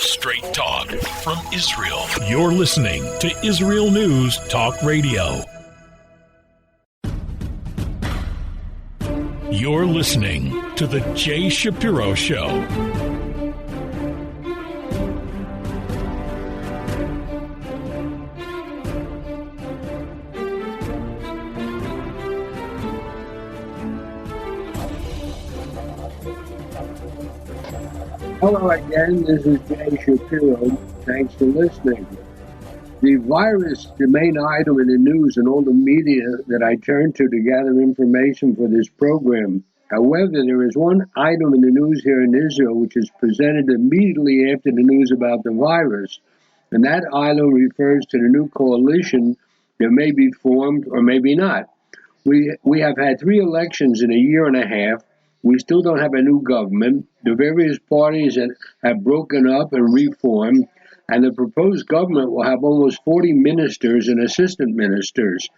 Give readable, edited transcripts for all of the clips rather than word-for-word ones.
Straight talk from Israel. You're listening to Israel News Talk Radio. You're listening to the Jay Shapiro Show. Hello again, this is Jay Shapiro. Thanks for listening. The virus, the main item in the news and all the media that I turn to gather information for this program. However, there is one item in the news here in Israel which is presented immediately after the news about the virus. And that item refers to the new coalition that may be formed or maybe not. We have had 3 elections in a year and a half. We still don't have a new government. The various parties have broken up and reformed, and the proposed government will have almost 40 ministers and assistant ministers.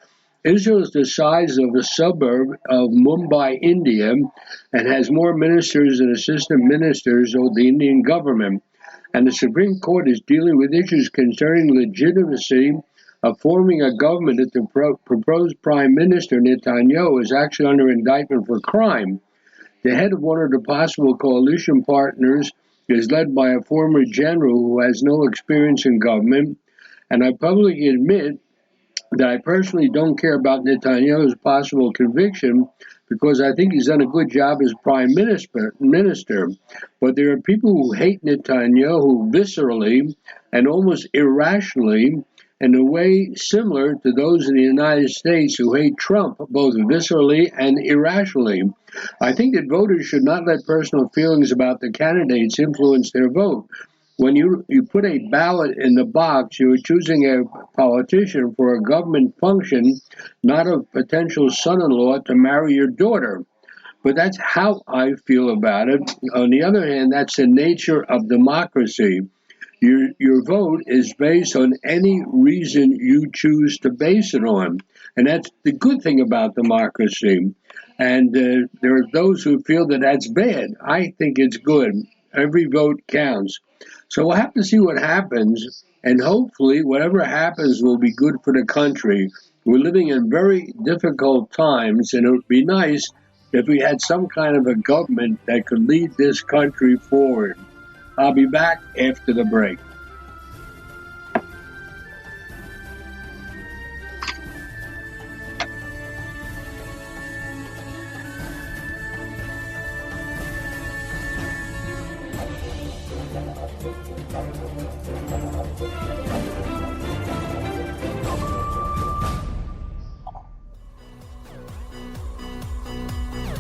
Israel is the size of a suburb of Mumbai, India, and has more ministers and assistant ministers of the Indian government. And the Supreme Court is dealing with issues concerning legitimacy of forming a government that the proposed Prime Minister, Netanyahu, is actually under indictment for crime. The head of one of the possible coalition partners is led by a former general who has no experience in government. And I publicly admit that I personally don't care about Netanyahu's possible conviction because I think he's done a good job as prime minister. But there are people who hate Netanyahu viscerally and almost irrationally, in a way similar to those in the United States who hate Trump, both viscerally and irrationally. I think that voters should not let personal feelings about the candidates influence their vote. When you put a ballot in the box, you're choosing a politician for a government function, not a potential son-in-law to marry your daughter. But that's how I feel about it. On the other hand, that's the nature of democracy. Your vote is based on any reason you choose to base it on. And that's the good thing about democracy. And there are those who feel that that's bad. I think it's good. Every vote counts. So we'll have to see what happens. And hopefully whatever happens will be good for the country. We're living in very difficult times, and it would be nice if we had some kind of a government that could lead this country forward. I'll be back after the break.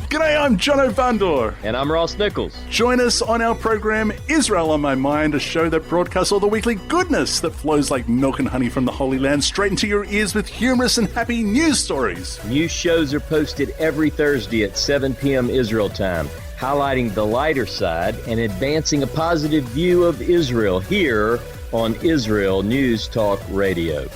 G'day, I'm Jono Vandor. And I'm Ross Nichols. Join us on our program, Israel on My Mind, a show that broadcasts all the weekly goodness that flows like milk and honey from the Holy Land straight into your ears with humorous and happy news stories. New shows are posted every Thursday at 7 p.m. Israel time, highlighting the lighter side and advancing a positive view of Israel here on Israel News Talk Radio.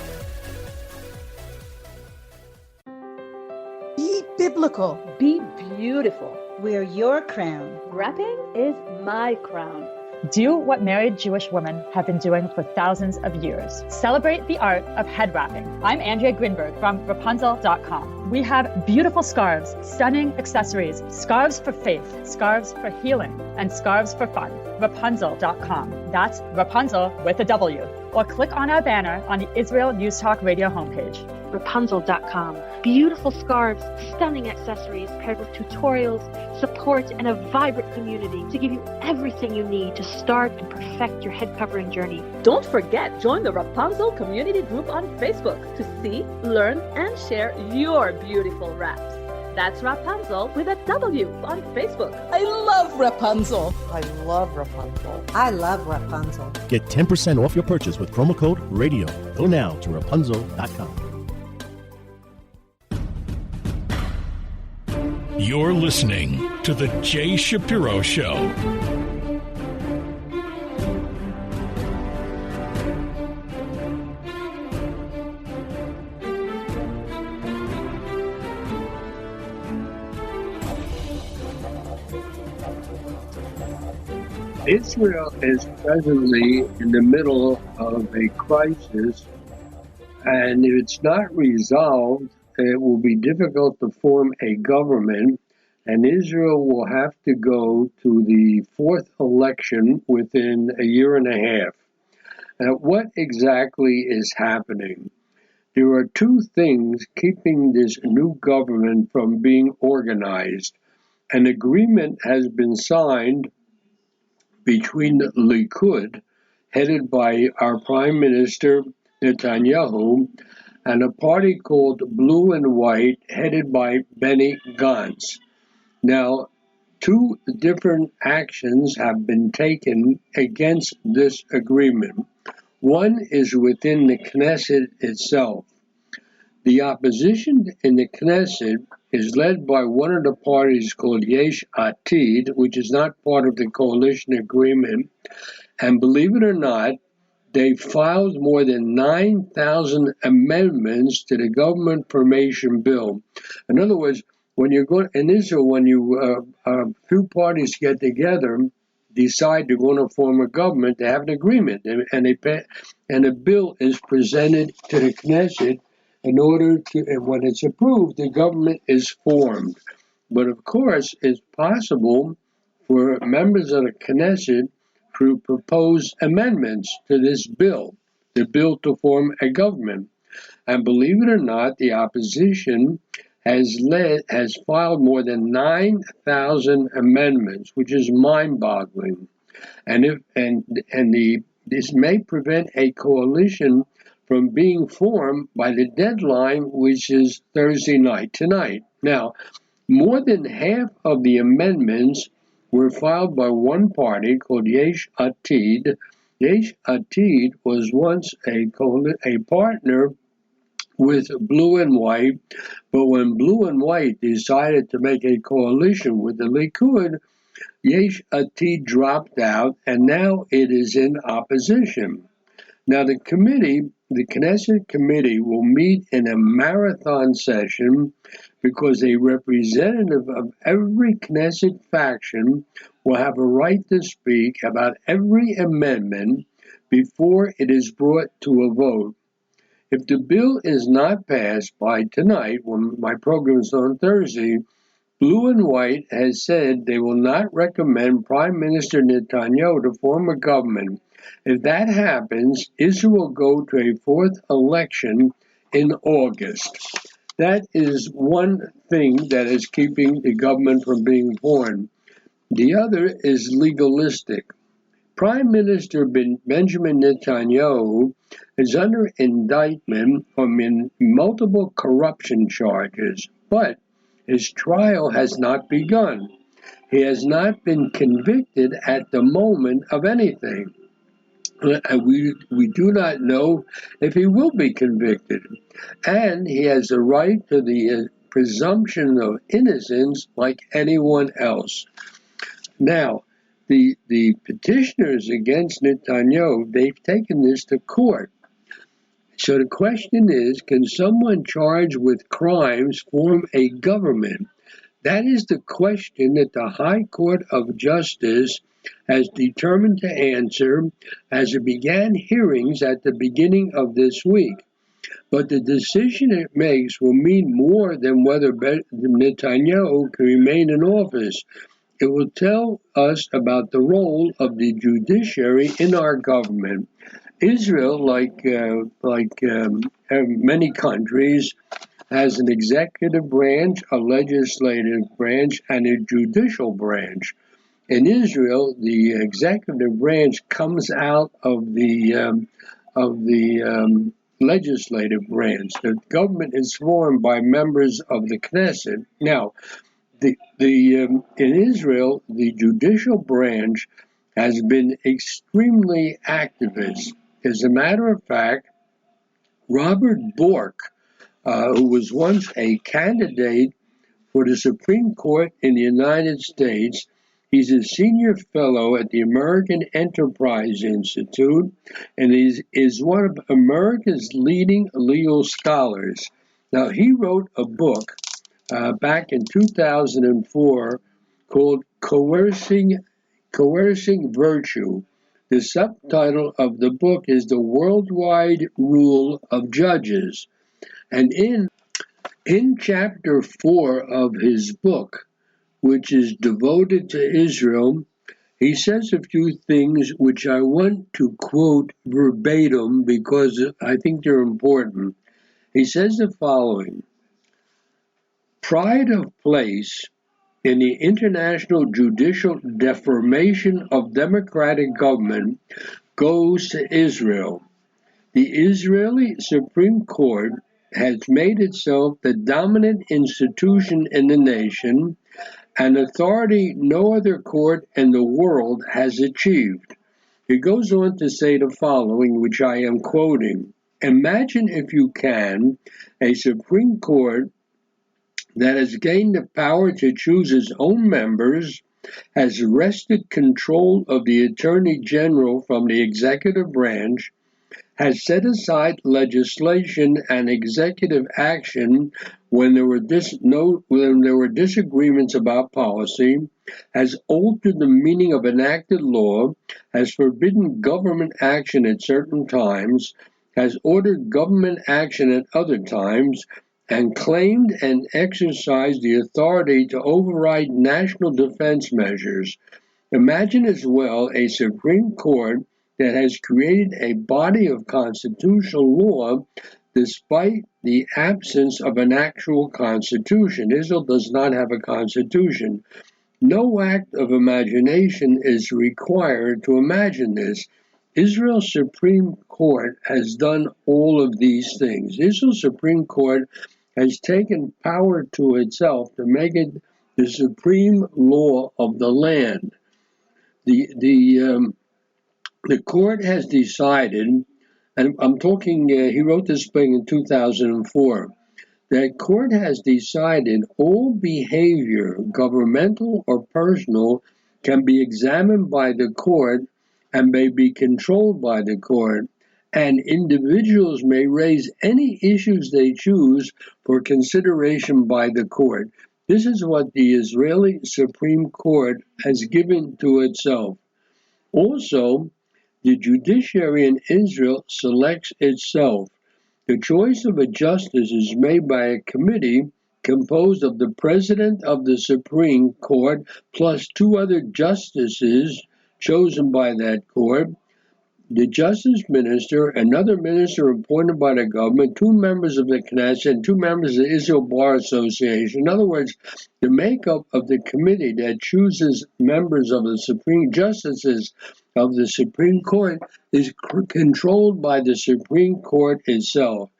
Be biblical. Be beautiful. Wear your crown. Wrapping is my crown. Do what married Jewish women have been doing for thousands of years. Celebrate the art of head wrapping. I'm Andrea Grinberg from Rapunzel.com. We have beautiful scarves, stunning accessories, scarves for faith, scarves for healing, and scarves for fun. Rapunzel.com. That's Rapunzel with a W. Or click on our banner on the Israel News Talk Radio homepage. Rapunzel.com. Beautiful scarves, stunning accessories paired with tutorials, support, and a vibrant community to give you everything you need to start and perfect your head covering journey. Don't forget, join the Rapunzel community group on Facebook to see, learn, and share your beautiful wraps. That's Rapunzel with a W on Facebook. I love Rapunzel. I love Rapunzel. I love Rapunzel. Get 10% off your purchase with promo code RADIO. Go now to Rapunzel.com. You're listening to The Jay Shapiro Show. Israel is presently in the middle of a crisis, and if it's not resolved, it will be difficult to form a government, and Israel will have to go to the fourth election within a year and a half. Now, what exactly is happening? There are two things keeping this new government from being organized. An agreement has been signed between the Likud, headed by our Prime Minister Netanyahu, and a party called Blue and White, headed by Benny Gantz. Now, two different actions have been taken against this agreement. One is within the Knesset itself. The opposition in the Knesset is led by one of the parties called Yesh Atid, which is not part of the coalition agreement. And believe it or not, they filed more than 9,000 amendments to the government formation bill. In other words, when you're going in Israel, when two parties get together, decide they're going to form a government, they have an agreement, and a bill is presented to the Knesset in order to, and when it's approved, the government is formed. But of course, it's possible for members of the Knesset to propose amendments to this bill, the bill to form a government. And believe it or not, the opposition has filed more than 9,000 amendments, which is mind-boggling. This may prevent a coalition from being formed by the deadline, which is Thursday night, tonight. Now, more than half of the amendments were filed by one party called Yesh Atid. Yesh Atid was once a partner with Blue and White, but when Blue and White decided to make a coalition with the Likud, Yesh Atid dropped out, and now it is in opposition. Now, the Knesset committee will meet in a marathon session because a representative of every Knesset faction will have a right to speak about every amendment before it is brought to a vote. If the bill is not passed by tonight, when my program is on Thursday, Blue and White has said they will not recommend Prime Minister Netanyahu to form a government. If that happens, Israel will go to a fourth election in August. That is one thing that is keeping the government from being formed. The other is legalistic. Prime Minister Benjamin Netanyahu is under indictment on multiple corruption charges, but his trial has not begun. He has not been convicted at the moment of anything. We do not know if he will be convicted. And he has a right to the presumption of innocence like anyone else. Now, the petitioners against Netanyahu, they've taken this to court. So the question is, can someone charged with crimes form a government? That is the question that the High Court of Justice has determined to answer as it began hearings at the beginning of this week. But the decision it makes will mean more than whether Netanyahu can remain in office. It will tell us about the role of the judiciary in our government. Israel, like many countries, has an executive branch, a legislative branch, and a judicial branch. In Israel, the executive branch comes out of the legislative branch. The government is formed by members of the Knesset. Now, in Israel, the judicial branch has been extremely activist. As a matter of fact, Robert Bork, who was once a candidate for the Supreme Court in the United States, he's a senior fellow at the American Enterprise Institute, and is one of America's leading legal scholars. Now, he wrote a book back in 2004 called Coercing Coercing Virtue. The subtitle of the book is The Worldwide Rule of Judges. And in chapter 4 of his book, which is devoted to Israel, he says a few things which I want to quote verbatim because I think they're important. He says the following: pride of place in the international judicial deformation of democratic government goes to Israel. The Israeli Supreme Court has made itself the dominant institution in the nation, an authority no other court in the world has achieved. He goes on to say the following, which I am quoting: imagine, if you can, a Supreme Court that has gained the power to choose its own members, has wrested control of the Attorney General from the executive branch, has set aside legislation and executive action when there were disagreements about policy, has altered the meaning of enacted law, has forbidden government action at certain times, has ordered government action at other times, and claimed and exercised the authority to override national defense measures. Imagine as well a Supreme Court that has created a body of constitutional law despite the absence of an actual constitution. Israel does not have a constitution. No act of imagination is required to imagine this. Israel's Supreme Court has done all of these things. Israel's Supreme Court has taken power to itself to make it the supreme law of the land. The court has decided, and I'm talking, he wrote this thing in 2004, that court has decided all behavior, governmental or personal, can be examined by the court and may be controlled by the court, and individuals may raise any issues they choose for consideration by the court. This is what the Israeli Supreme Court has given to itself. Also, the judiciary in Israel selects itself. The choice of a justice is made by a committee composed of the president of the Supreme Court plus two other justices chosen by that court, the justice minister, another minister appointed by the government, two members of the Knesset, and two members of the Israel Bar Association. In other words, the makeup of the committee that chooses members of the Supreme Justices of the Supreme Court is controlled by the Supreme Court itself.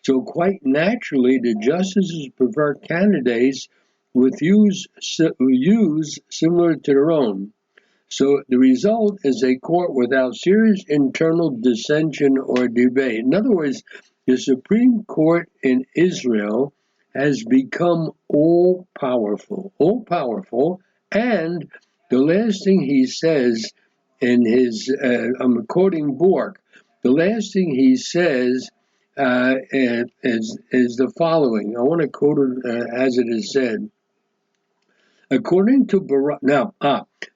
So quite naturally, the justices prefer candidates with views similar to their own. So the result is a court without serious internal dissension or debate. In other words, the Supreme Court in Israel has become all-powerful, and the last thing he says in his, I'm quoting Bork, the last thing he says is the following. I want to quote it as it is said. According to Barak, now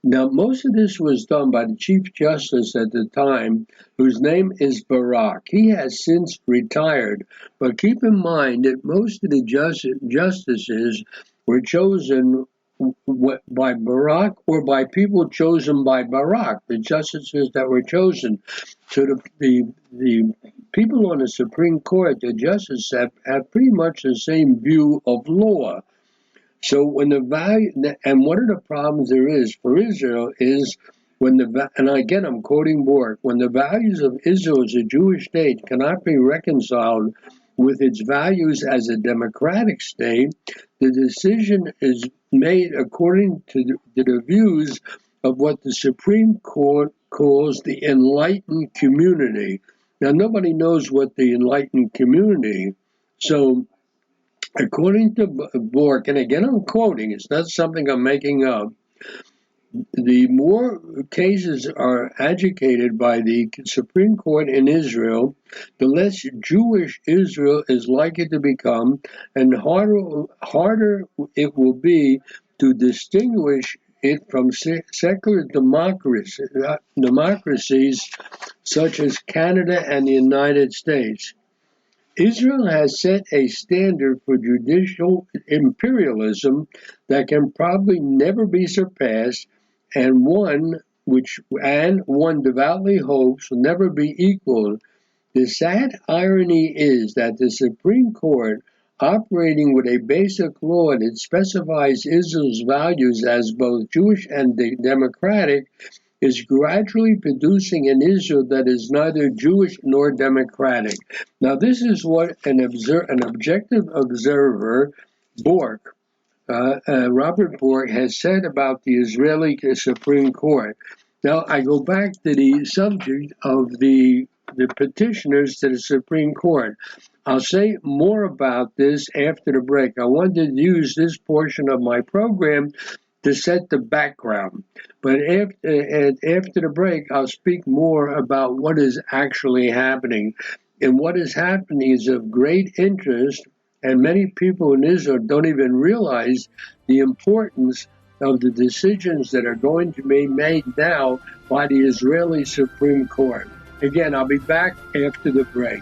most of this was done by the Chief Justice at the time, whose name is Barak. He has since retired, but keep in mind that most of the justices were chosen by Barak or by people chosen by Barak, the justices that were chosen. So the people on the Supreme Court, the justices, have pretty much the same view of law. So when the value, and one of the problems there is for Israel is and again I'm quoting Bork, when the values of Israel as a Jewish state cannot be reconciled with its values as a democratic state, the decision is made according to the views of what the Supreme Court calls the enlightened community. Now nobody knows what the enlightened community, so according to Bork, and again I'm quoting, it's not something I'm making up, the more cases are adjudicated by the Supreme Court in Israel, the less Jewish Israel is likely to become, and harder it will be to distinguish it from secular democracies such as Canada and the United States. Israel has set a standard for judicial imperialism that can probably never be surpassed, and one devoutly hopes will never be equaled. The sad irony is that the Supreme Court, operating with a basic law that specifies Israel's values as both Jewish and democratic, is gradually producing an Israel that is neither Jewish nor democratic. Now, this is what an objective observer, Robert Bork, has said about the Israeli Supreme Court. Now, I go back to the subject of the petitioners to the Supreme Court. I'll say more about this after the break. I wanted to use this portion of my program to set the background. But after the break, I'll speak more about what is actually happening. And what is happening is of great interest, and many people in Israel don't even realize the importance of the decisions that are going to be made now by the Israeli Supreme Court. Again, I'll be back after the break.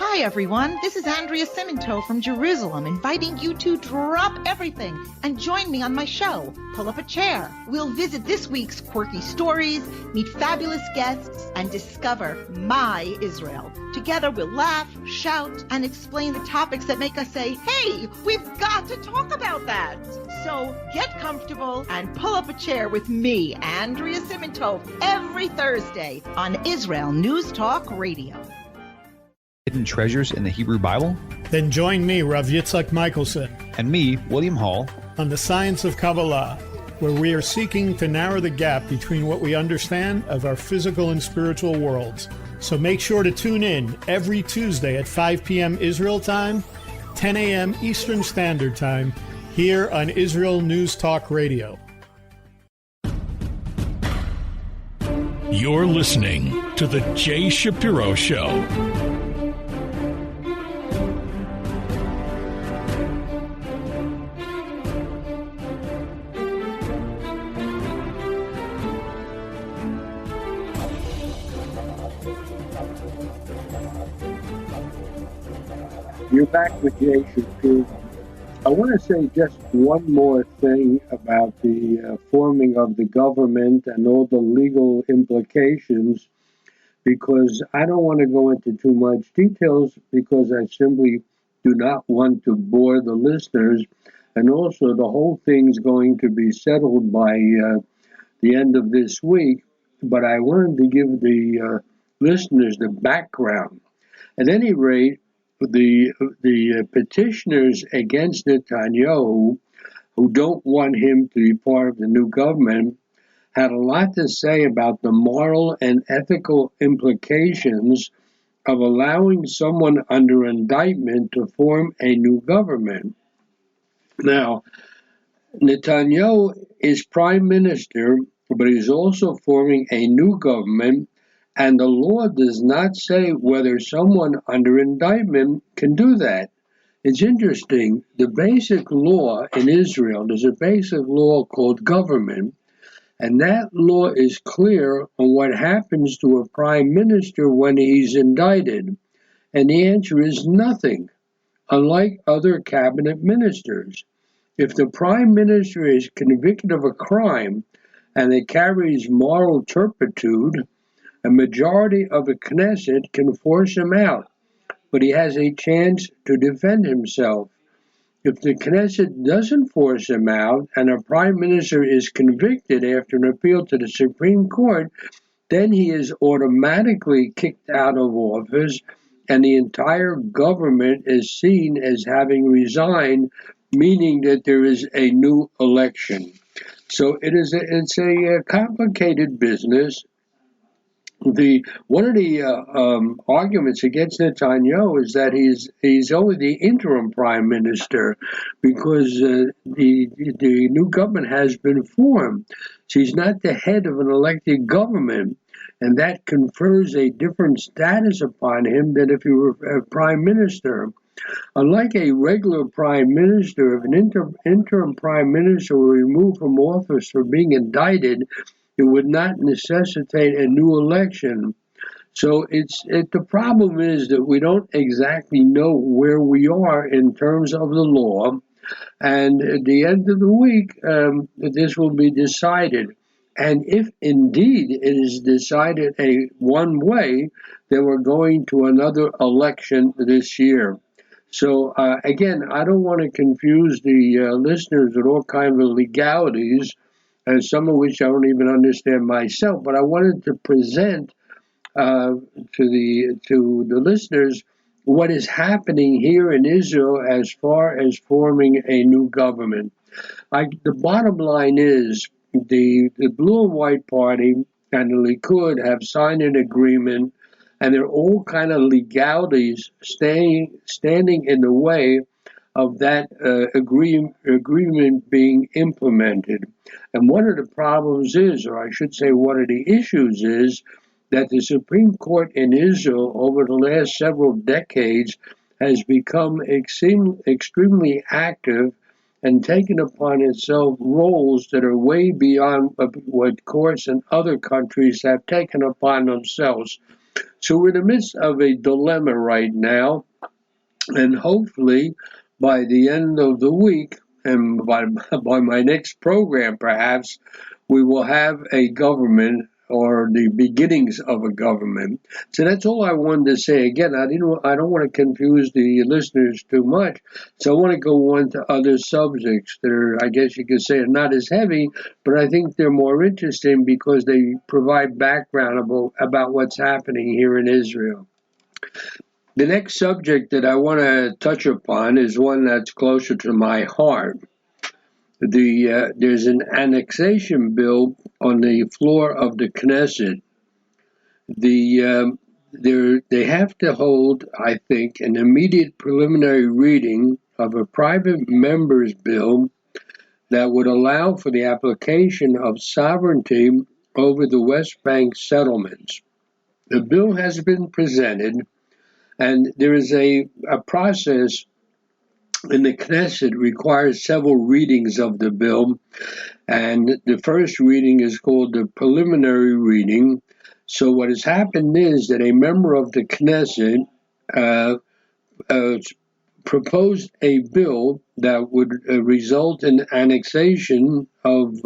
Hi everyone, this is Andrea Simento from Jerusalem, inviting you to drop everything and join me on my show, Pull Up a Chair. We'll visit this week's quirky stories, meet fabulous guests, and discover my Israel. Together we'll laugh, shout, and explain the topics that make us say, hey, we've got to talk about that. So get comfortable and pull up a chair with me, Andrea Simento, every Thursday on Israel News Talk Radio. Hidden treasures in the Hebrew Bible? Then join me, Rav Yitzhak Michelson, and me, William Hall, on the Science of Kabbalah, where we are seeking to narrow the gap between what we understand of our physical and spiritual worlds. So make sure to tune in every Tuesday at 5 p.m. Israel time, 10 a.m. Eastern Standard Time, here on Israel News Talk Radio. You're listening to The Jay Shapiro Show. You're back with Jay Shapiro. I want to say just one more thing about the forming of the government and all the legal implications, because I don't want to go into too much details because I simply do not want to bore the listeners. And also the whole thing's going to be settled by the end of this week. But I wanted to give the listeners the background. At any rate, the petitioners against Netanyahu, who don't want him to be part of the new government, had a lot to say about the moral and ethical implications of allowing someone under indictment to form a new government. Now, Netanyahu is prime minister, but he's also forming a new government, and the law does not say whether someone under indictment can do that. It's interesting. The basic law in Israel, there's a basic law called government, and that law is clear on what happens to a prime minister when he's indicted. And the answer is nothing, unlike other cabinet ministers. If the prime minister is convicted of a crime and it carries moral turpitude, a majority of the Knesset can force him out, but he has a chance to defend himself. If the Knesset doesn't force him out and a prime minister is convicted after an appeal to the Supreme Court, then he is automatically kicked out of office and the entire government is seen as having resigned, meaning that there is a new election. So it's a complicated business. One of the arguments against Netanyahu is that he's only the interim prime minister because the new government has been formed. So he's not the head of an elected government, and that confers a different status upon him than if he were a prime minister. Unlike a regular prime minister, if an interim prime minister were removed from office for being indicted, it would not necessitate a new election. So the problem is that we don't exactly know where we are in terms of the law, and at the end of the week, this will be decided. And if indeed it is decided one way, then we're going to another election this year. So again, I don't want to confuse the listeners with all kinds of legalities, some of which I don't even understand myself. But I wanted to present to the listeners what is happening here in Israel as far as forming a new government. The bottom line is the Blue and White Party and the Likud have signed an agreement, and there are all kind of legalities standing in the way of that agreement being implemented. And one of the problems is, or I should say one of the issues is, that the Supreme Court in Israel over the last several decades has become extremely active and taken upon itself roles that are way beyond what courts in other countries have taken upon themselves. So we're in the midst of a dilemma right now, and hopefully by the end of the week, and by my next program perhaps, we will have a government or the beginnings of a government. So that's all I wanted to say. Again, I don't want to confuse the listeners too much, so I want to go on to other subjects that are, I guess you could say, are not as heavy, but I think they're more interesting because they provide background about what's happening here in Israel. The next subject that I want to touch upon is one that's closer to my heart. There's an annexation bill on the floor of the Knesset. They have to hold, I think, an immediate preliminary reading of a private member's bill that would allow for the application of sovereignty over the West Bank settlements. The bill has been presented, and there is a process in the Knesset requires several readings of the bill, and the first reading is called the preliminary reading. So what has happened is that a member of the Knesset proposed a bill that would result in annexation of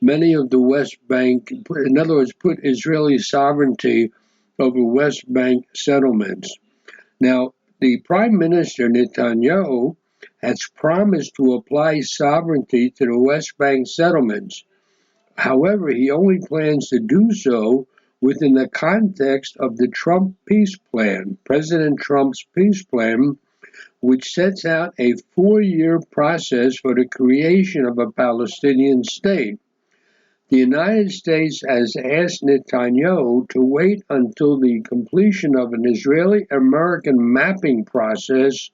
many of the West Bank, in other words, put Israeli sovereignty over West Bank settlements. Now, the Prime Minister Netanyahu has promised to apply sovereignty to the West Bank settlements. However, he only plans to do so within the context of the Trump peace plan, President Trump's peace plan, which sets out a 4-year process for the creation of a Palestinian state. The United States has asked Netanyahu to wait until the completion of an Israeli-American mapping process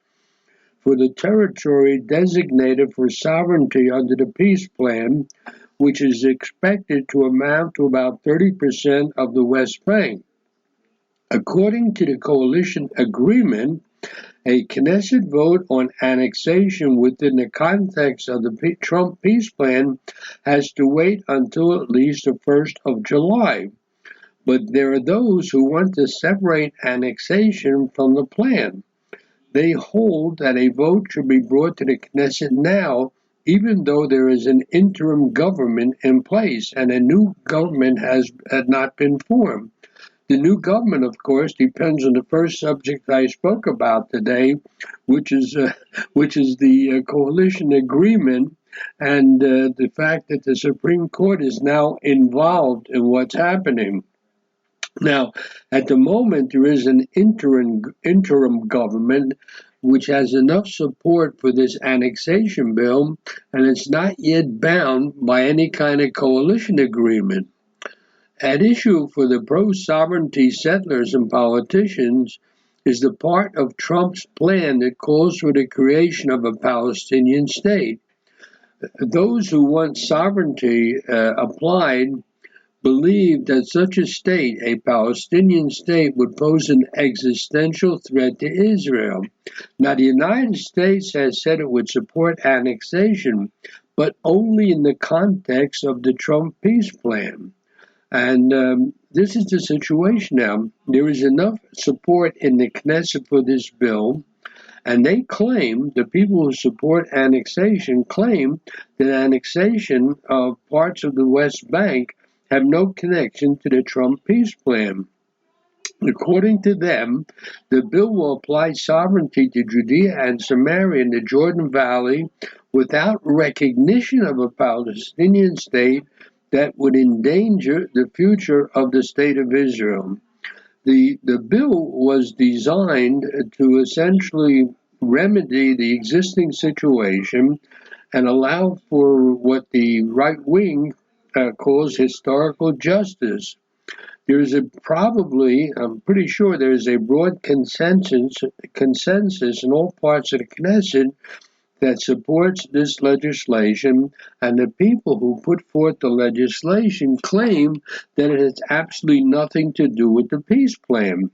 for the territory designated for sovereignty under the peace plan, which is expected to amount to about 30% of the West Bank. According to the coalition agreement, a Knesset vote on annexation within the context of the Trump peace plan has to wait until at least the 1st of July. But there are those who want to separate annexation from the plan. They hold that a vote should be brought to the Knesset now, even though there is an interim government in place and a new government had not been formed. The new government, of course, depends on the first subject I spoke about today, which is the coalition agreement and the fact that the Supreme Court is now involved in what's happening. Now, at the moment, there is an interim government which has enough support for this annexation bill, and it's not yet bound by any kind of coalition agreement. At issue for the pro-sovereignty settlers and politicians is the part of Trump's plan that calls for the creation of a Palestinian state. Those who want sovereignty applied believe that such a state, a Palestinian state, would pose an existential threat to Israel. Now, the United States has said it would support annexation, but only in the context of the Trump peace plan. And this is the situation now. There is enough support in the Knesset for this bill, and they claim, the people who support annexation claim that annexation of parts of the West Bank have no connection to the Trump peace plan. According to them, the bill will apply sovereignty to Judea and Samaria in the Jordan Valley without recognition of a Palestinian state that would endanger the future of the state of Israel. The bill was designed to essentially remedy the existing situation and allow for what the right wing calls historical justice. There's I'm pretty sure there's a broad consensus in all parts of the Knesset that supports this legislation, and the people who put forth the legislation claim that it has absolutely nothing to do with the peace plan.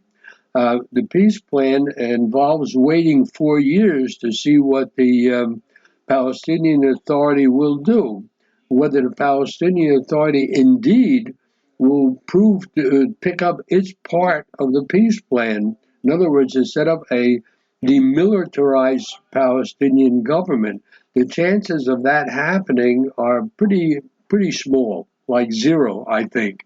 The peace plan involves waiting 4 years to see what the Palestinian Authority will do, whether the Palestinian Authority indeed will prove to pick up its part of the peace plan. In other words, to set up a demilitarized Palestinian government. The chances of that happening are pretty small, like zero, I think.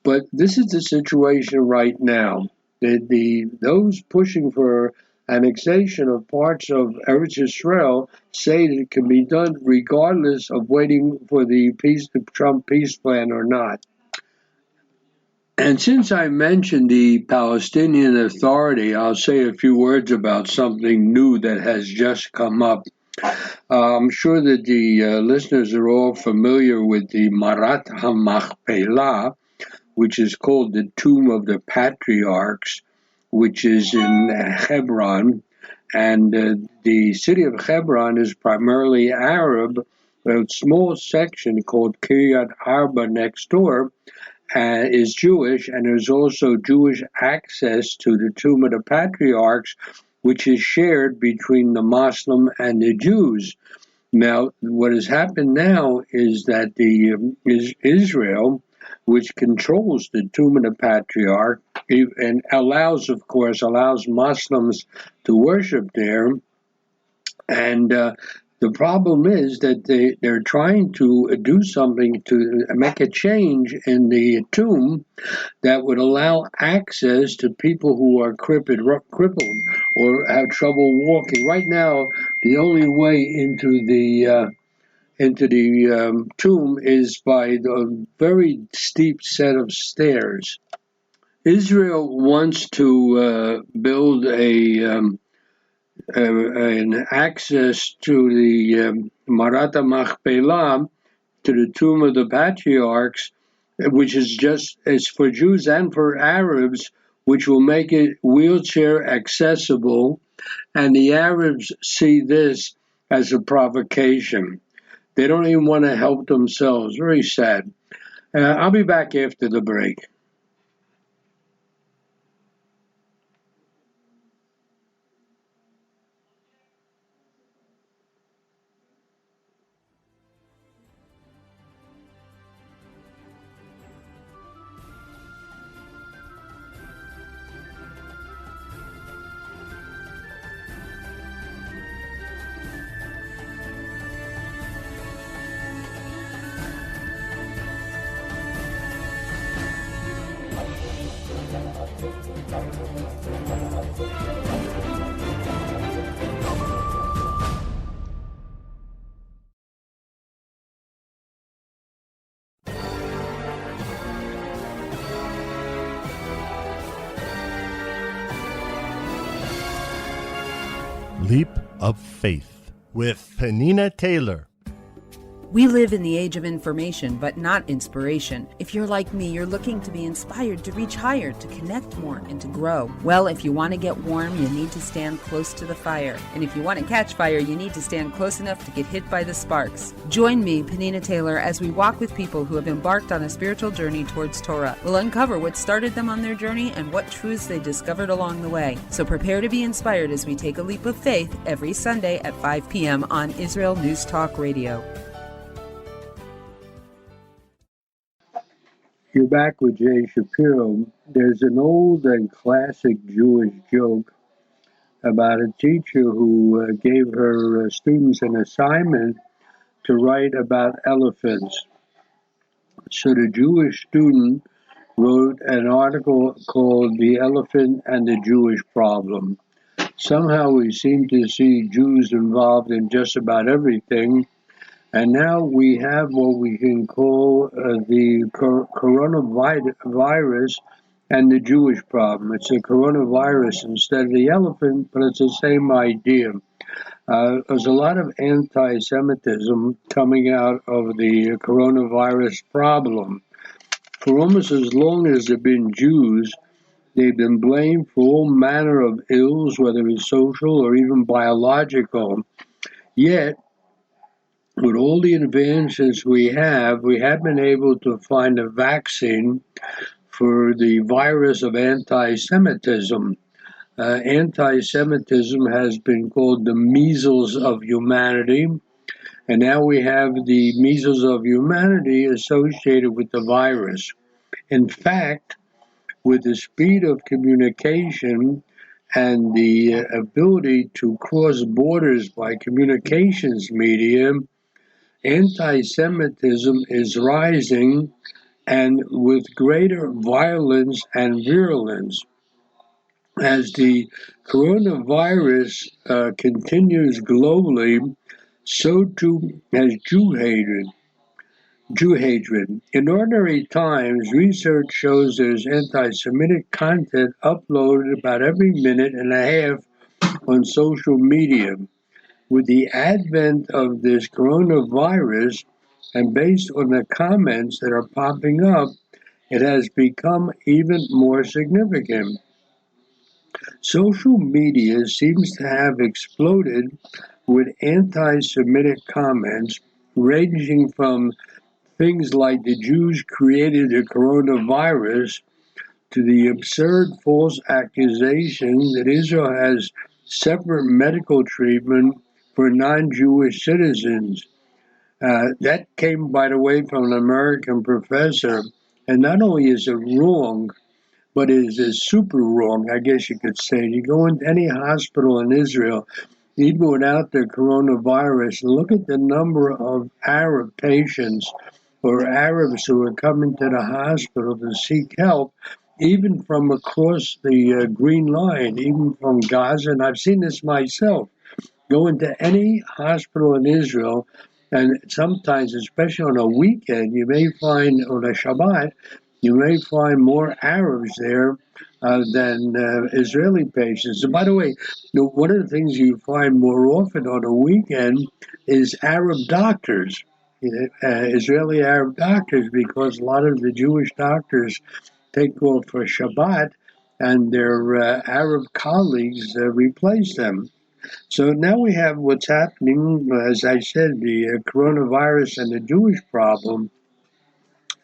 But this is the situation right now. Those pushing for annexation of parts of Eretz Israel say that it can be done regardless of waiting for the Trump peace plan or not. And since I mentioned the Palestinian Authority, I'll say a few words about something new that has just come up. I'm sure that the listeners are all familiar with the Marat HaMachpelah, which is called the Tomb of the Patriarchs, which is in Hebron. And the city of Hebron is primarily Arab. A small section called Kiryat Arba next door is Jewish, and there's also Jewish access to the Tomb of the Patriarchs, which is shared between the Muslim and the Jews. Now, what has happened now is that Israel, which controls the Tomb of the Patriarch, and allows Muslims to worship there, and the problem is that they're trying to do something to make a change in the tomb that would allow access to people who are crippled or have trouble walking. Right now, the only way into the tomb is by the very steep set of stairs. Israel wants to build an access to the Marat HaMachpelah, to the Tomb of the Patriarchs, which is for Jews and for Arabs, which will make it wheelchair accessible. And the Arabs see this as a provocation. They don't even want to help themselves. Very sad. I'll be back after the break. Leap of Faith with Penina Taylor. We live in the age of information, but not inspiration. If you're like me, you're looking to be inspired to reach higher, to connect more, and to grow. Well, if you want to get warm, you need to stand close to the fire. And if you want to catch fire, you need to stand close enough to get hit by the sparks. Join me, Penina Taylor, as we walk with people who have embarked on a spiritual journey towards Torah. We'll uncover what started them on their journey and what truths they discovered along the way. So prepare to be inspired as we take a leap of faith every Sunday at 5 p.m. on Israel News Talk Radio. You're back with Jay Shapiro. There's an old and classic Jewish joke about a teacher who gave her students an assignment to write about elephants. So the Jewish student wrote an article called "The Elephant and the Jewish Problem." Somehow we seem to see Jews involved in just about everything. And now we have what we can call the coronavirus and the Jewish problem. It's a coronavirus instead of the elephant, but it's the same idea. There's a lot of anti-Semitism coming out of the coronavirus problem. For almost as long as there have been Jews, they've been blamed for all manner of ills, whether it's social or even biological. Yet, with all the advances we have been able to find a vaccine for the virus of anti-Semitism. Anti-Semitism has been called the measles of humanity, and now we have the measles of humanity associated with the virus. In fact, with the speed of communication and the ability to cross borders by communications media, anti-Semitism is rising, and with greater violence and virulence. As the coronavirus continues globally, so too has Jew hatred. In ordinary times, research shows there's anti-Semitic content uploaded about every minute and a half on social media. With the advent of this coronavirus, and based on the comments that are popping up, it has become even more significant. Social media seems to have exploded with anti-Semitic comments ranging from things like the Jews created the coronavirus to the absurd false accusation that Israel has separate medical treatment for non-Jewish citizens. That came, by the way, from an American professor. And not only is it wrong, but it is super wrong, I guess you could say. You go into any hospital in Israel, even without the coronavirus, and look at the number of Arab patients or Arabs who are coming to the hospital to seek help, even from across the Green Line, even from Gaza. And I've seen this myself. Go into any hospital in Israel, and sometimes, especially on a weekend, you may find, on a Shabbat, you may find more Arabs there than Israeli patients. And by the way, one of the things you find more often on a weekend is Arab doctors, Israeli Arab doctors, because a lot of the Jewish doctors take off for Shabbat, and their Arab colleagues replace them. So now we have what's happening, as I said, the coronavirus and the Jewish problem,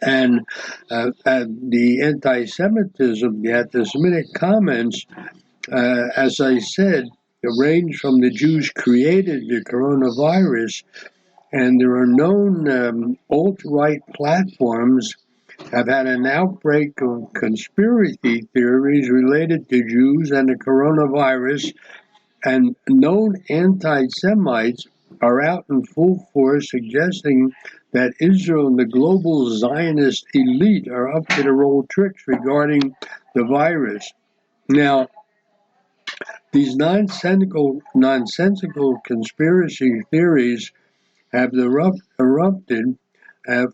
and the anti-Semitism, the anti-Semitic comments, as I said, range from the Jews created the coronavirus, and there are known alt-right platforms have had an outbreak of conspiracy theories related to Jews and the coronavirus, and known anti-Semites are out in full force suggesting that Israel and the global Zionist elite are up to their old tricks regarding the virus. Now, these nonsensical conspiracy theories have erupted.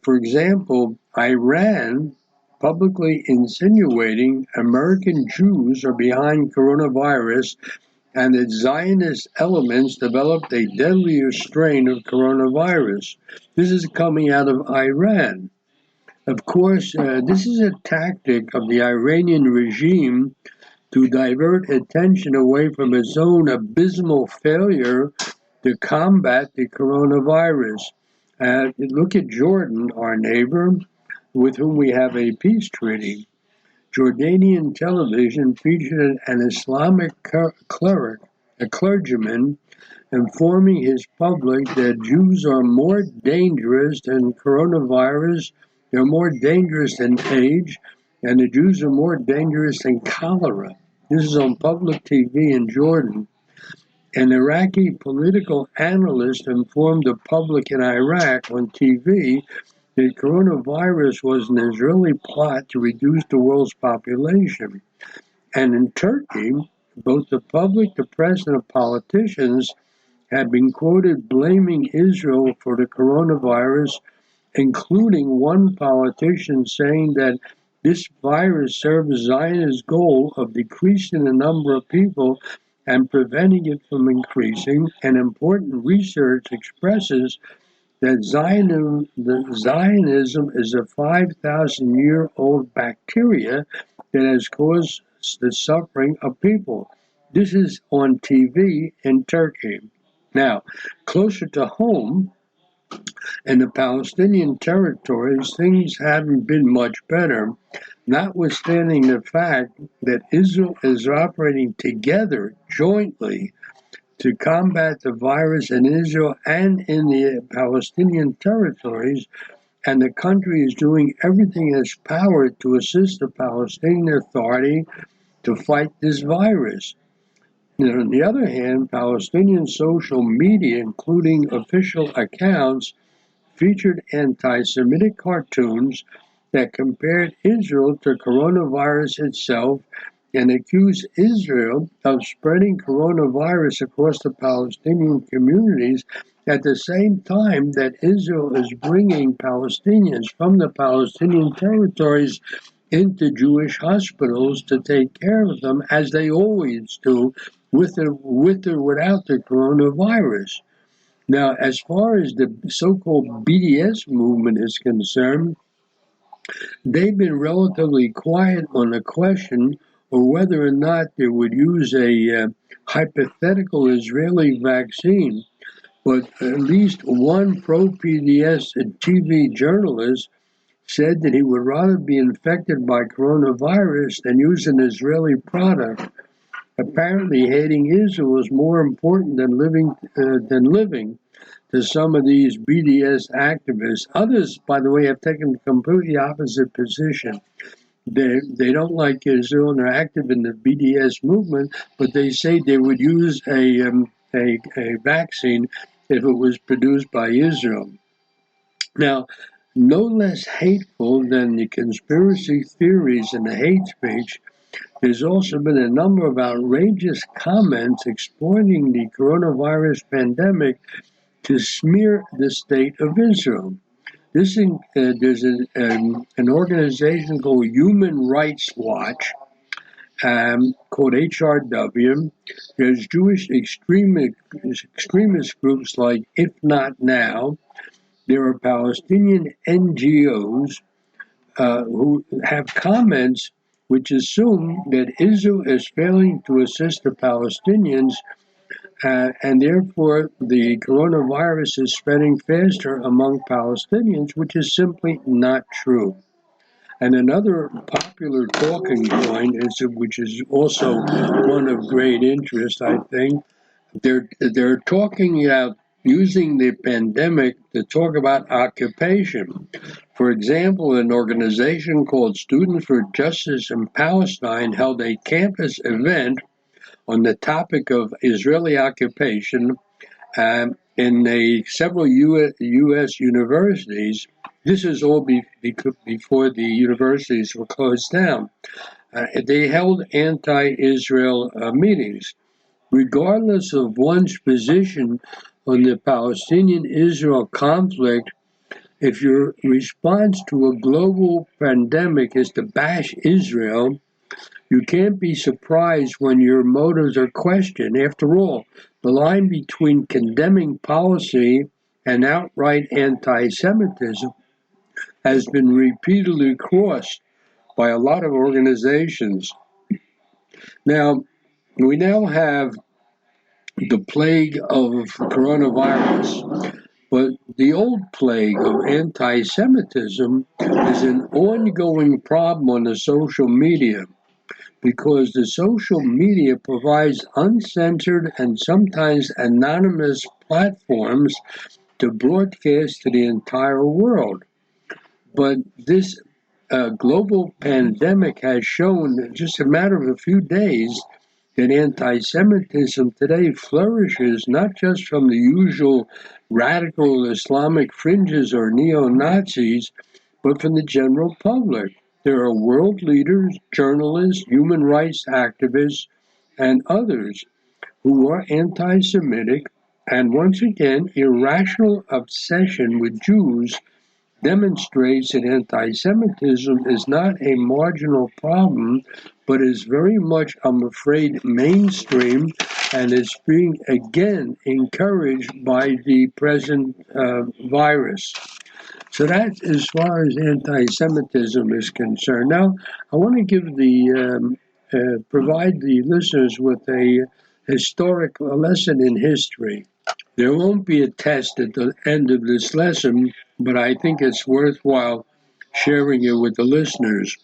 For example, Iran publicly insinuating American Jews are behind coronavirus, and that Zionist elements developed a deadlier strain of coronavirus. This is coming out of Iran. Of course, this is a tactic of the Iranian regime to divert attention away from its own abysmal failure to combat the coronavirus. Look at Jordan, our neighbor, with whom we have a peace treaty. Jordanian television featured an Islamic clergyman, informing his public that Jews are more dangerous than coronavirus, they're more dangerous than AIDS, and the Jews are more dangerous than cholera. This is on public TV in Jordan. An Iraqi political analyst informed the public in Iraq on TV that coronavirus was an Israeli plot to reduce the world's population. And in Turkey, both the public, the press, and the politicians have been quoted blaming Israel for the coronavirus, including one politician saying that this virus serves Zionist goal of decreasing the number of people and preventing it from increasing. And important research expresses that Zionism is a 5,000-year-old bacteria that has caused the suffering of people. This is on TV in Turkey. Now, closer to home, in the Palestinian territories, things haven't been much better, notwithstanding the fact that Israel is operating together jointly to combat the virus in Israel and in the Palestinian territories, and the country is doing everything in its power to assist the Palestinian Authority to fight this virus. And on the other hand, Palestinian social media, including official accounts, featured anti-Semitic cartoons that compared Israel to coronavirus itself and accused Israel of spreading coronavirus across the Palestinian communities at the same time that Israel is bringing Palestinians from the Palestinian territories into Jewish hospitals to take care of them, as they always do, with or without the coronavirus. Now, as far as the so-called BDS movement is concerned, they've been relatively quiet on the question of whether or not they would use a hypothetical Israeli vaccine. But at least one pro-BDS TV journalist said that he would rather be infected by coronavirus than use an Israeli product. Apparently, hating Israel is more important than living to some of these BDS activists. Others, by the way, have taken a completely opposite position. They don't like Israel and are active in the BDS movement, but they say they would use a vaccine if it was produced by Israel. Now, no less hateful than the conspiracy theories and the hate speech, there's also been a number of outrageous comments exploiting the coronavirus pandemic to smear the state of Israel. There's an organization called Human Rights Watch, called HRW. There's Jewish extremist groups like If Not Now. There are Palestinian NGOs who have comments which assume that Israel is failing to assist the Palestinians, and therefore the coronavirus is spreading faster among Palestinians, which is simply not true. And another popular talking point, which is also one of great interest, I think, they're talking about using the pandemic to talk about occupation. For example, an organization called Students for Justice in Palestine held a campus event on the topic of Israeli occupation in several U.S. universities. This is all before the universities were closed down. They held anti-Israel meetings. Regardless of one's position on the Palestinian-Israel conflict, if your response to a global pandemic is to bash Israel, You can't be surprised when your motives are questioned. After all, the line between condemning policy and outright anti-Semitism has been repeatedly crossed by a lot of organizations. Now, we now have the plague of coronavirus, but the old plague of anti-Semitism is an ongoing problem on the social media, because the social media provides uncensored and sometimes anonymous platforms to broadcast to the entire world. But this global pandemic has shown in just a matter of a few days that anti-Semitism today flourishes not just from the usual radical Islamic fringes or neo-Nazis, but from the general public. There are world leaders, journalists, human rights activists, and others who are anti-Semitic, and once again, irrational obsession with Jews demonstrates that anti-Semitism is not a marginal problem, but is very much, I'm afraid, mainstream, and is being again encouraged by the present virus. So that's as far as anti-Semitism is concerned. Now, I want to give provide the listeners with a lesson in history. There won't be a test at the end of this lesson, but I think it's worthwhile sharing it with the listeners.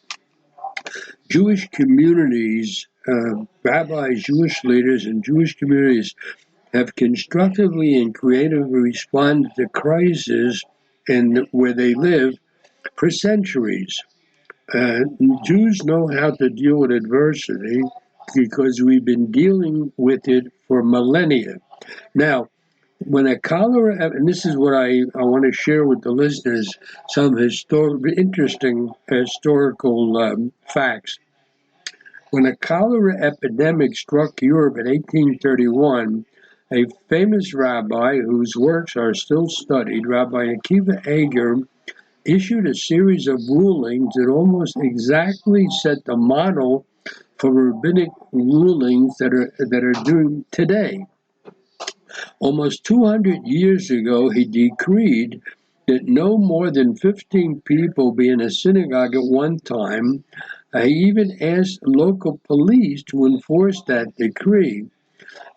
Jewish communities, rabbis, Jewish leaders, and Jewish communities have constructively and creatively responded to crises in where they live for centuries. Jews know how to deal with adversity because we've been dealing with it for millennia. Now, when a cholera, and this is what I want to share with the listeners, some interesting historical facts. When a cholera epidemic struck Europe in 1831, a famous rabbi whose works are still studied, Rabbi Akiva Eger, issued a series of rulings that almost exactly set the model for rabbinic rulings that are doing today. Almost 200 years ago, he decreed that no more than 15 people be in a synagogue at one time. He even asked local police to enforce that decree.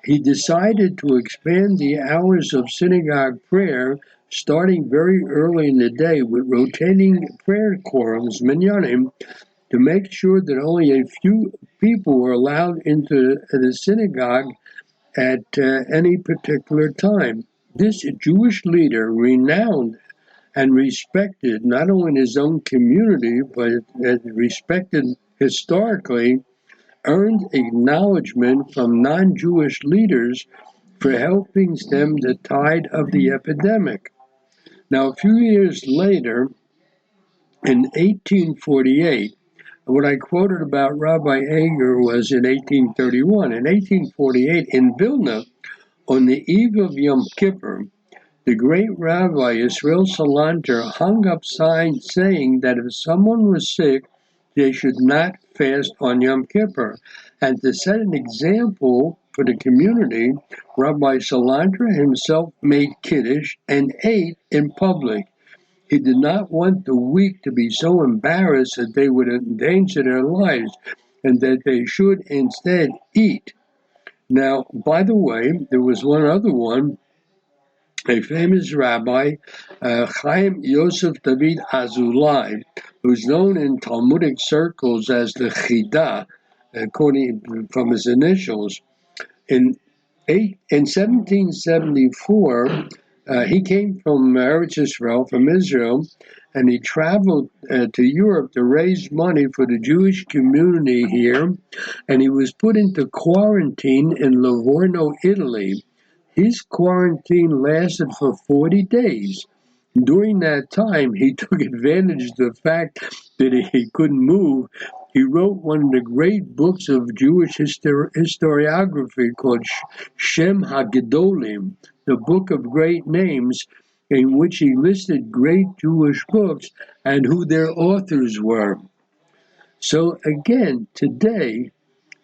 He decided to expand the hours of synagogue prayer, starting very early in the day with rotating prayer quorums, minyanim, to make sure that only a few people were allowed into the synagogue at any particular time. This Jewish leader, renowned and respected not only in his own community, but respected historically, earned acknowledgement from non-Jewish leaders for helping stem the tide of the epidemic. Now, a few years later, in 1848, what I quoted about Rabbi Eger was in 1831. In 1848, in Vilna, on the eve of Yom Kippur, the great Rabbi Israel Salanter hung up signs saying that if someone was sick, they should not fast on Yom Kippur. And to set an example for the community, Rabbi Salanter himself made Kiddush and ate in public. He did not want the weak to be so embarrassed that they would endanger their lives, and that they should instead eat. Now, by the way, there was one other one, a famous rabbi, Chaim Yosef David Azulai, who's known in Talmudic circles as the Chida, according from his initials. In 1774, he came from Eretz Israel, from Israel, and he traveled to Europe to raise money for the Jewish community here, and he was put into quarantine in Livorno, Italy. His quarantine lasted for 40 days. During that time, he took advantage of the fact that he couldn't move. He wrote one of the great books of Jewish historiography called Shem HaGedolim, the Book of Great Names, in which he listed great Jewish books and who their authors were. So again, today,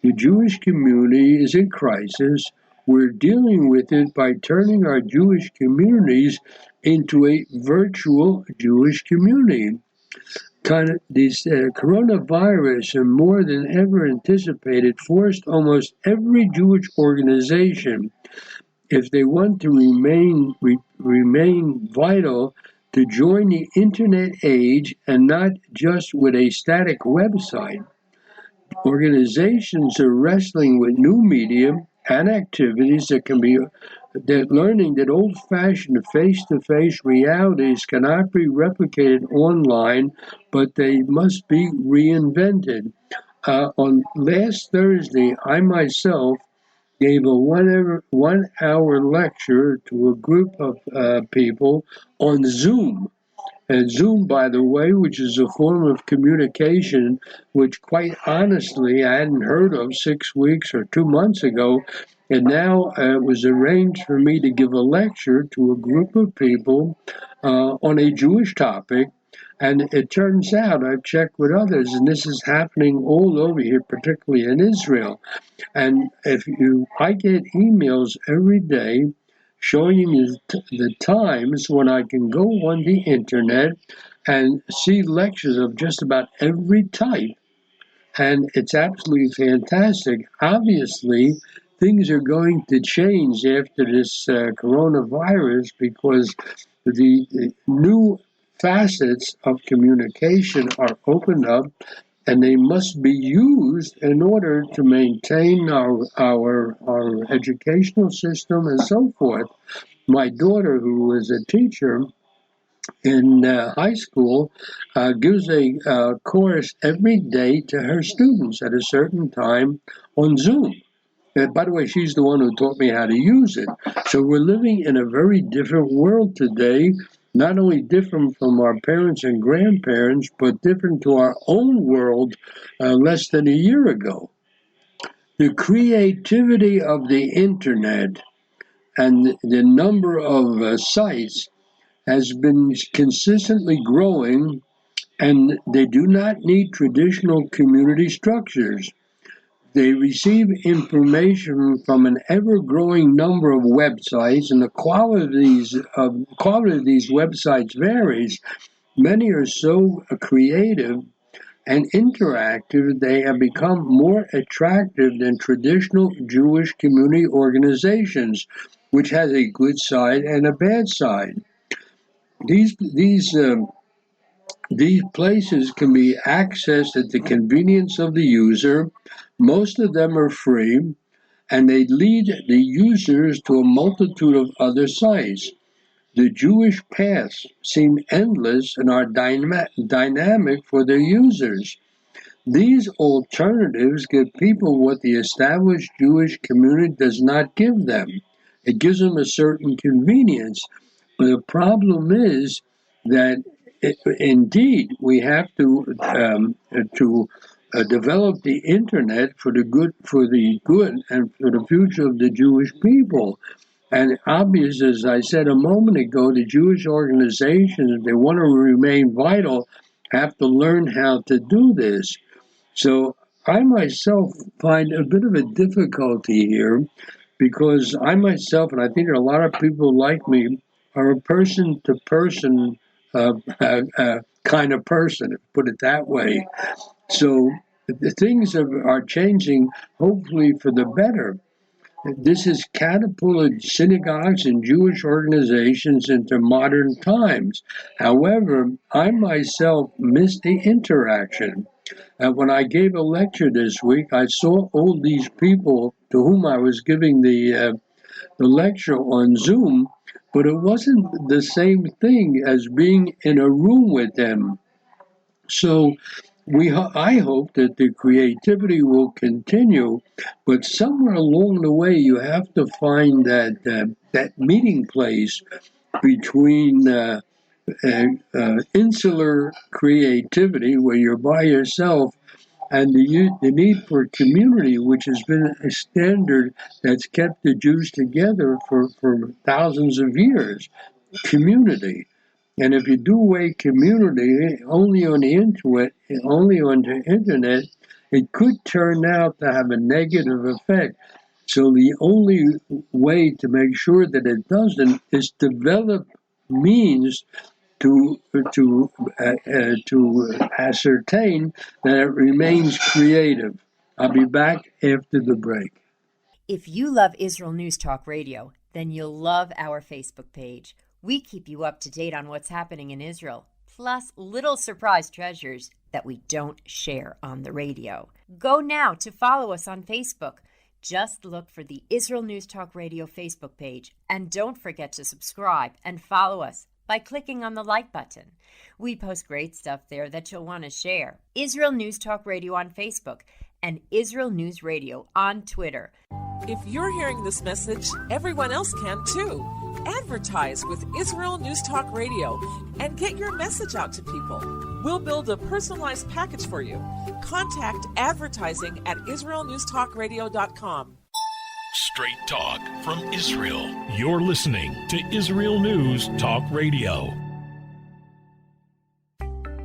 the Jewish community is in crisis. We're dealing with it by turning our Jewish communities into a virtual Jewish community. This coronavirus, and more than ever anticipated, forced almost every Jewish organization, if they want to remain vital, to join the internet age and not just with a static website. Organizations are wrestling with new media and activities that learning that old-fashioned face-to-face realities cannot be replicated online, but they must be reinvented. On last Thursday, I myself gave a 1 hour lecture to a group of people on Zoom. And Zoom, by the way, which is a form of communication which quite honestly I hadn't heard of 6 weeks or 2 months ago. And now it was arranged for me to give a lecture to a group of people on a Jewish topic. And it turns out, I've checked with others, and this is happening all over here, particularly in Israel. And I get emails every day showing me the times when I can go on the internet and see lectures of just about every type. And it's absolutely fantastic. Obviously, things are going to change after this coronavirus because the new facets of communication are opened up, and they must be used in order to maintain our educational system and so forth. My daughter, who is a teacher in high school, gives a course every day to her students at a certain time on Zoom. By the way, she's the one who taught me how to use it. So we're living in a very different world today, not only different from our parents and grandparents, but different to our own world less than a year ago. The creativity of the internet and the number of sites has been consistently growing, and they do not need traditional community structures. They receive information from an ever-growing number of websites, and the quality of these websites varies. Many are so creative and interactive, they have become more attractive than traditional Jewish community organizations, which has a good side and a bad side. These places can be accessed at the convenience of the user. Most of them are free, and they lead the users to a multitude of other sites. The Jewish paths seem endless and are dynamic for their users. These alternatives give people what the established Jewish community does not give them. It gives them a certain convenience. But the problem is that indeed we have to develop the internet for the good and for the future of the Jewish people. And obvious, as I said a moment ago, the Jewish organizations, if they want to remain vital, have to learn how to do this. So I myself find a bit of a difficulty here because I myself, and I think a lot of people like me, are a person-to-person kind of person, put it that way. So the things are changing, hopefully for the better. This has catapulted synagogues and Jewish organizations into modern times. However, I myself miss the interaction. When I gave a lecture this week, I saw all these people to whom I was giving the lecture on Zoom, but it wasn't the same thing as being in a room with them. So I hope that the creativity will continue, but somewhere along the way you have to find that meeting place between insular creativity, where you're by yourself, and the need for community, which has been a standard that's kept the Jews together for thousands of years. Community. And if you do away community only on the internet, it could turn out to have a negative effect. So the only way to make sure that it doesn't is develop means to ascertain that it remains creative. I'll be back after the break. If you love Israel News Talk Radio, then you'll love our Facebook page. We keep you up to date on what's happening in Israel, plus little surprise treasures that we don't share on the radio. Go now to follow us on Facebook. Just look for the Israel News Talk Radio Facebook page, and don't forget to subscribe and follow us by clicking on the like button. We post great stuff there that you'll want to share. Israel News Talk Radio on Facebook and Israel News Radio on Twitter. If you're hearing this message, everyone else can too. Advertise with Israel News Talk Radio and get your message out to people. We'll build a personalized package for you. Contact advertising at israelnewstalkradio.com. Straight talk from Israel. You're listening to Israel News Talk Radio.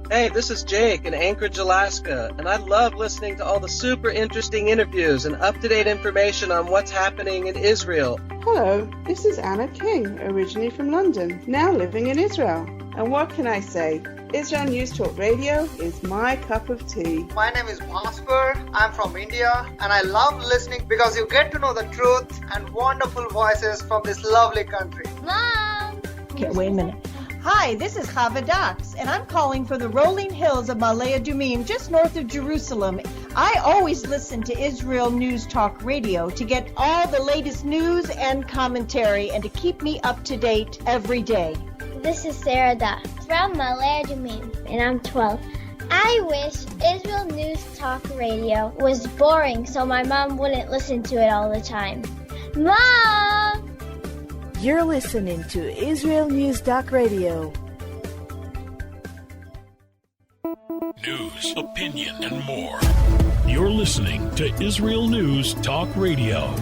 Hey, this is Jake in Anchorage, Alaska, and I love listening to all the super interesting interviews and up-to-date information on what's happening in Israel. Hello, this is Anna King, originally from London, now living in Israel. And what can I say? Israel News Talk Radio is my cup of tea. My name is Bhaskar. I'm from India, and I love listening because you get to know the truth and wonderful voices from this lovely country. Mom! Okay, wait a minute. Hi, this is Chava Dax, and I'm calling from the rolling hills of Ma'ale Adumim, just north of Jerusalem. I always listen to Israel News Talk Radio to get all the latest news and commentary and to keep me up to date every day. This is Sarah Dax from Ma'ale Adumim, and I'm 12. I wish Israel News Talk Radio was boring so my mom wouldn't listen to it all the time. Mom! You're listening to Israel News Talk Radio. News, opinion, and more. You're listening to Israel News Talk Radio.